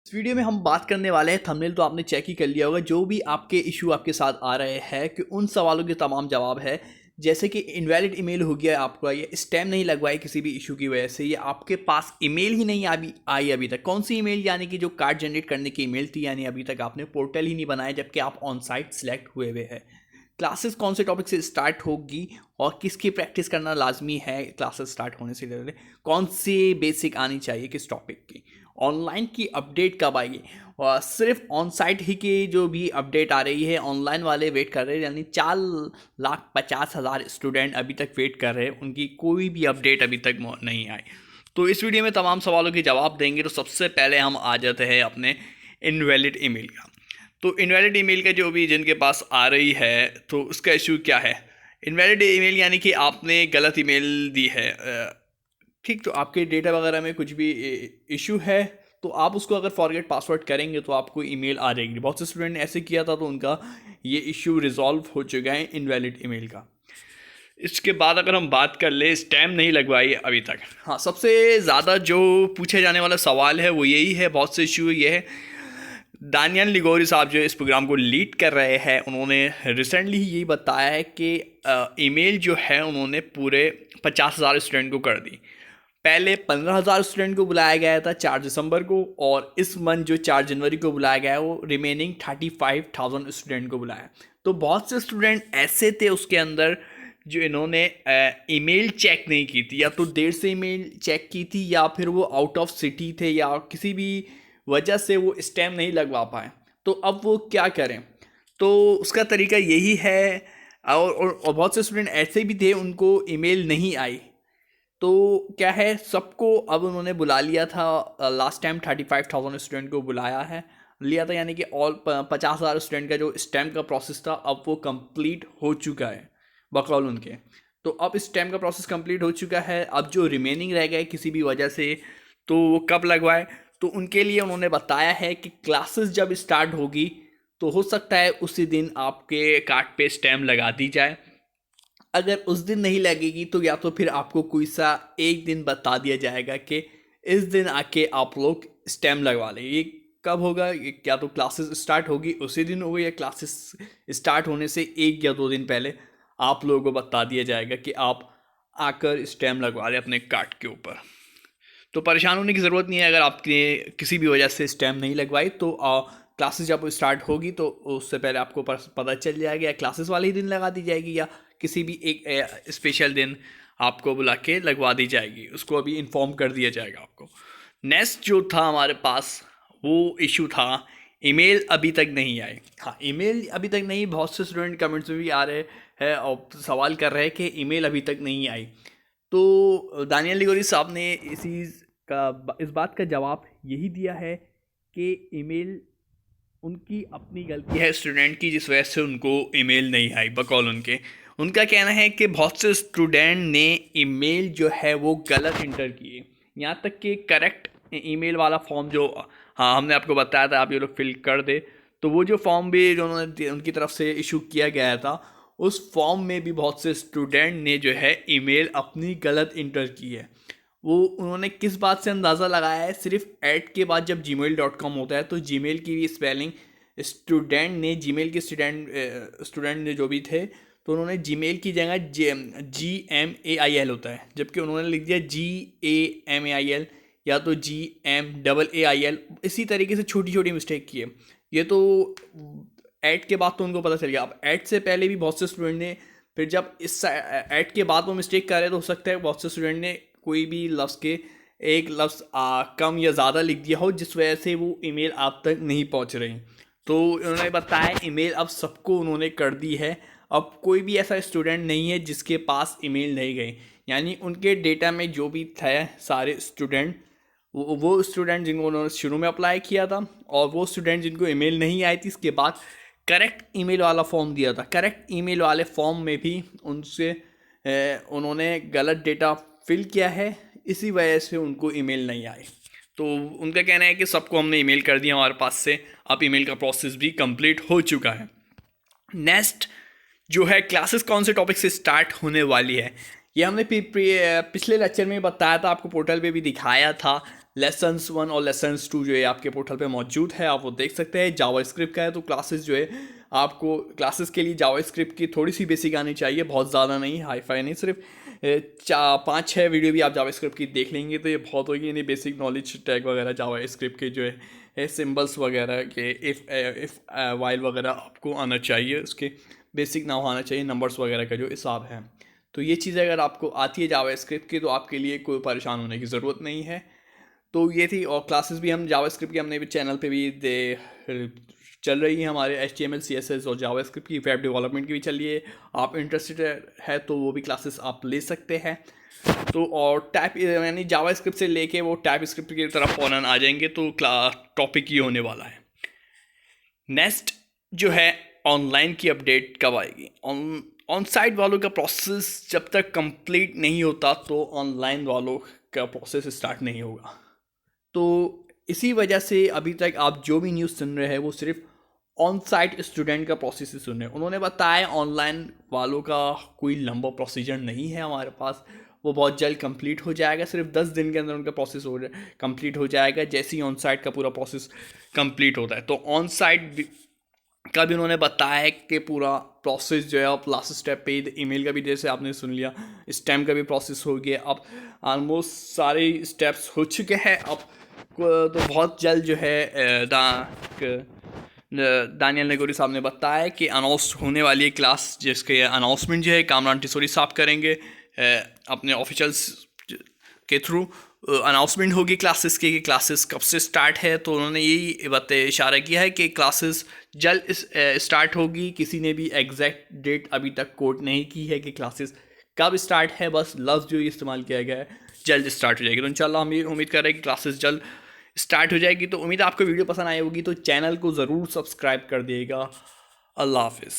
इस वीडियो में हम बात करने वाले हैं, थंबनेल तो आपने चेक ही कर लिया होगा, जो भी आपके इशू आपके साथ आ रहे हैं कि उन सवालों के तमाम जवाब है। जैसे कि इनवैलिड ईमेल हो गया आपका, ये स्टैम्प नहीं लगवाए किसी भी इशू की वजह से, ये आपके पास ईमेल ही नहीं आई अभी तक। कौन सी ईमेल? यानी कि जो कार्ड जनरेट करने की ईमेल थी, यानी अभी तक आपने पोर्टल ही नहीं बनाया जबकि आप ऑन साइट सिलेक्ट हुए हुए हैं। क्लासेस कौन से टॉपिक से स्टार्ट होगी और किसकी प्रैक्टिस करना लाजमी है क्लासेस स्टार्ट होने से पहले, कौन सी बेसिक आनी चाहिए किस टॉपिक की, ऑनलाइन की अपडेट कब आएगी। और सिर्फ ऑन साइट ही की जो भी अपडेट आ रही है, ऑनलाइन वाले वेट कर रहे हैं, यानी 4,50,000 स्टूडेंट अभी तक वेट कर रहे हैं, उनकी कोई भी अपडेट अभी तक नहीं आई। तो इस वीडियो में तमाम सवालों के जवाब देंगे। तो सबसे पहले हम आ जाते हैं अपने इनवैलिड ईमेल का। तो इनवैलिड ईमेल का जो भी जिनके पास आ रही है, तो उसका इशू क्या है? इनवैलिड ईमेल यानी कि आपने गलत ईमेल दी है। ठीक, तो आपके डेटा वगैरह में कुछ भी इशू है तो आप उसको अगर फॉरगेट पासवर्ड करेंगे तो आपको ईमेल आ जाएगी। बहुत से स्टूडेंट ने ऐसे किया था तो उनका ये इशू रिजॉल्व हो चुका है इनवैलिड ईमेल का। इसके बाद अगर हम बात कर ले स्टैम्प नहीं लगवाई अभी तक, हाँ, सबसे ज़्यादा जो पूछे जाने वाला सवाल है वो यही है, बहुत से इशू ये है। दानियल लिगोरी साहब जो इस प्रोग्राम को लीड कर रहे हैं, उन्होंने रिसेंटली ही यही बताया है कि ईमेल जो है उन्होंने पूरे 50,000 स्टूडेंट को कर दी। पहले 15,000 स्टूडेंट को बुलाया गया था 4 दिसंबर को, और इस मंथ जो 4 जनवरी को बुलाया गया है वो रिमेनिंग 35,000 स्टूडेंट को बुलाया। तो बहुत से स्टूडेंट ऐसे थे उसके अंदर जो इन्होंने ईमेल चेक नहीं की थी, या तो देर से ईमेल चेक की थी, या फिर वो आउट ऑफ सिटी थे, या किसी भी वजह से वो स्टैम्प नहीं लगवा पाए। तो अब वो क्या करें? तो उसका तरीका यही है। और बहुत से स्टूडेंट ऐसे भी थे उनको ईमेल नहीं आई। तो क्या है, सबको अब उन्होंने बुला लिया था। लास्ट टाइम 35,000 स्टूडेंट को बुलाया है, लिया था, यानी कि ऑल 50,000 स्टूडेंट का जो स्टैम्प का प्रोसेस था अब वो कंप्लीट हो चुका है बकौल उनके। तो अब स्टैम्प का प्रोसेस कंप्लीट हो चुका है। अब जो रिमेनिंग रह गए किसी भी वजह से, तो वो कब लगवाए? तो उनके लिए उन्होंने बताया है कि क्लासेस जब स्टार्ट होगी तो हो सकता है उसी दिन आपके कार्ड पे स्टैम्प लगा दी जाए। अगर उस दिन नहीं लगेगी तो या तो फिर आपको कोई सा एक दिन बता दिया जाएगा कि इस दिन आके आप लोग स्टैम्प लगवा लें। ये कब होगा? ये क्या तो क्लासेस स्टार्ट होगी उसी दिन होगा, या क्लासेस स्टार्ट होने से 1 या 2 दिन पहले आप लोगों को बता दिया जाएगा कि आप आकर स्टैम्प लगवा लें अपने कार्ड के ऊपर। तो परेशान होने की ज़रूरत नहीं है अगर आपने किसी भी वजह से स्टैम्प नहीं लगवाई। तो क्लासेस जब स्टार्ट होगी तो उससे पहले आपको पता चल जाएगा, या क्लासेस वाले ही दिन लगा दी जाएगी, या किसी भी एक स्पेशल दिन आपको बुला के लगवा दी जाएगी, उसको अभी इन्फॉर्म कर दिया जाएगा आपको। नेक्स्ट जो था हमारे पास वो इशू था ईमेल अभी तक नहीं आए। हाँ, ईमेल अभी तक नहीं, बहुत से स्टूडेंट कमेंट्स में भी आ रहे हैं और सवाल कर रहे हैं कि ईमेल अभी तक नहीं आई। तो दानियल लिगोरी साहब ने इस बात का जवाब यही दिया है कि ईमेल उनकी अपनी गलती है स्टूडेंट की, जिस वजह से उनको ईमेल नहीं आई बकौल उनके। उनका कहना है कि बहुत से स्टूडेंट ने ईमेल जो है वो गलत इंटर किए, यहाँ तक कि करेक्ट ईमेल वाला फॉर्म जो, हाँ, हमने आपको बताया था आप ये लोग फिल कर दे, तो वो जो फॉर्म भी जो उन्होंने उनकी तरफ से इशू किया गया था उस फॉर्म में भी बहुत से स्टूडेंट ने जो है ईमेल अपनी गलत इंटर की है। वो उन्होंने किस बात से अंदाज़ा लगाया है? सिर्फ ऐड के बाद जब gmail.com होता है तो जीमेल की भी स्पेलिंग स्टूडेंट ने, जीमेल के स्टूडेंट ने जो भी थे, तो उन्होंने जीमेल की जगह GMAIL होता है, जबकि उन्होंने लिख दिया GAMAIL या तो GMAAIL। इसी तरीके से छोटी छोटी मिस्टेक की है। ये तो ऐड के बाद तो उनको पता चल गया। अब ऐड से पहले भी बहुत से स्टूडेंट ने, फिर जब इस ऐड के बाद वो मिस्टेक कर रहे हैं तो हो सकता है बहुत से स्टूडेंट ने कोई भी लफ्ज़ के एक लफ्ज़ कम या ज़्यादा लिख दिया हो, जिस वजह से वो ईमेल आप तक नहीं पहुंच रही। तो उन्होंने बताया ईमेल अब सबको उन्होंने कर दी है। अब कोई भी ऐसा स्टूडेंट नहीं है जिसके पास ईमेल नहीं गई, यानी उनके डेटा में जो भी थे सारे स्टूडेंट, वो स्टूडेंट जिनको उन्होंने शुरू में अप्लाई किया था, और वो स्टूडेंट जिनको ईमेल नहीं आई थी, इसके बाद करेक्ट ईमेल वाला फॉर्म दिया था। करेक्ट ईमेल वाले फॉर्म में भी उनसे उन्होंने गलत डेटा फिल किया है, इसी वजह से उनको ईमेल नहीं आए। तो उनका कहना है कि सबको हमने ईमेल कर दिया हमारे पास से, अब ईमेल का प्रोसेस भी कंप्लीट हो चुका है। नेक्स्ट जो है, क्लासेस कौन से टॉपिक से स्टार्ट होने वाली है, ये हमने पिछले लेक्चर में बताया था, आपको पोर्टल पे भी दिखाया था। लेसन्स 1 और लेसन्स 2 जो है आपके पोर्टल पे मौजूद है, आप वो देख सकते हैं। जावास्क्रिप्ट का है तो क्लासेस जो है आपको क्लासेस के लिए जावास्क्रिप्ट की थोड़ी सी बेसिक आनी चाहिए, बहुत ज़्यादा नहीं, हाई फाई नहीं, सिर्फ 5-6 वीडियो भी आप जावास्क्रिप्ट की देख लेंगे तो ये बहुत होगी। यानी बेसिक नॉलेज टैग वगैरह जावास्क्रिप्ट के जो है सिम्बल्स वगैरह के इफ़ वाइल वगैरह आपको आना चाहिए, उसके बेसिक ना आना चाहिए, नंबर्स वगैरह का जो हिसाब है। तो ये चीज़ें अगर आपको आती है जावास्क्रिप्ट की तो आपके लिए कोई परेशान होने की ज़रूरत नहीं है। तो ये थी, और क्लासेस भी हम जावास्क्रिप्ट की हमने भी चैनल पे भी चल रही है हमारे HTML CSS और जावास्क्रिप्ट की, वेब डेवलपमेंट की भी चल रही है। आप इंटरेस्टेड है तो वो भी क्लासेस आप ले सकते हैं। तो और टाइप यानी जावास्क्रिप्ट से लेके वो टाइप स्क्रिप्ट की तरफ फ़ौरन आ जाएंगे। तो टॉपिक ये होने वाला है। नेक्स्ट जो है ऑनलाइन की अपडेट कब आएगी। ऑन साइट वालों का प्रोसेस जब तक कंप्लीट नहीं होता तो ऑनलाइन वालों का प्रोसेस स्टार्ट नहीं होगा। तो इसी वजह से अभी तक आप जो भी न्यूज़ सुन रहे हैं वो सिर्फ ऑन साइट स्टूडेंट का प्रोसेस ही सुन रहे हैं। उन्होंने बताया ऑनलाइन वालों का कोई लंबा प्रोसीजर नहीं है हमारे पास, वो बहुत जल्द कंप्लीट हो जाएगा। सिर्फ 10 दिन के अंदर उनका प्रोसेस कंप्लीट हो जाएगा, जैसे ही ऑन साइट का पूरा प्रोसेस कंप्लीट होता है। तो ऑन साइट का भी उन्होंने बताया कि पूरा प्रोसेस जो है अब लास्ट स्टेप पे, ईमेल का भी जैसे आपने सुन लिया, स्टैम्प का भी प्रोसेस हो गया, अब ऑलमोस्ट सारे स्टेप्स हो चुके हैं। अब तो बहुत जल्द जो है दानियल नगोरी साहब ने बताया कि अनाउंस होने वाली है क्लास, जिसके अनाउंसमेंट जो है कामरान टिसोरी साहब करेंगे अपने ऑफिशियल्स के थ्रू। अनाउंसमेंट होगी क्लासेस की कि क्लासेस कब से स्टार्ट है। तो उन्होंने यही बात इशारा किया है कि क्लासेस जल्द स्टार्ट होगी। किसी ने भी एग्जैक्ट डेट अभी तक कोट नहीं की है कि क्लासेस कब स्टार्ट है, बस लफ्ज़ जो इस्तेमाल किया गया है जल्द स्टार्ट हो जाएगी। तो इंशाल्लाह हम ये उम्मीद कर रहे हैं कि क्लासेस जल्द स्टार्ट हो जाएगी। तो उम्मीद आपको वीडियो पसंद आई होगी, तो चैनल को ज़रूर सब्सक्राइब कर दिएगा। अल्लाह हाफिज़।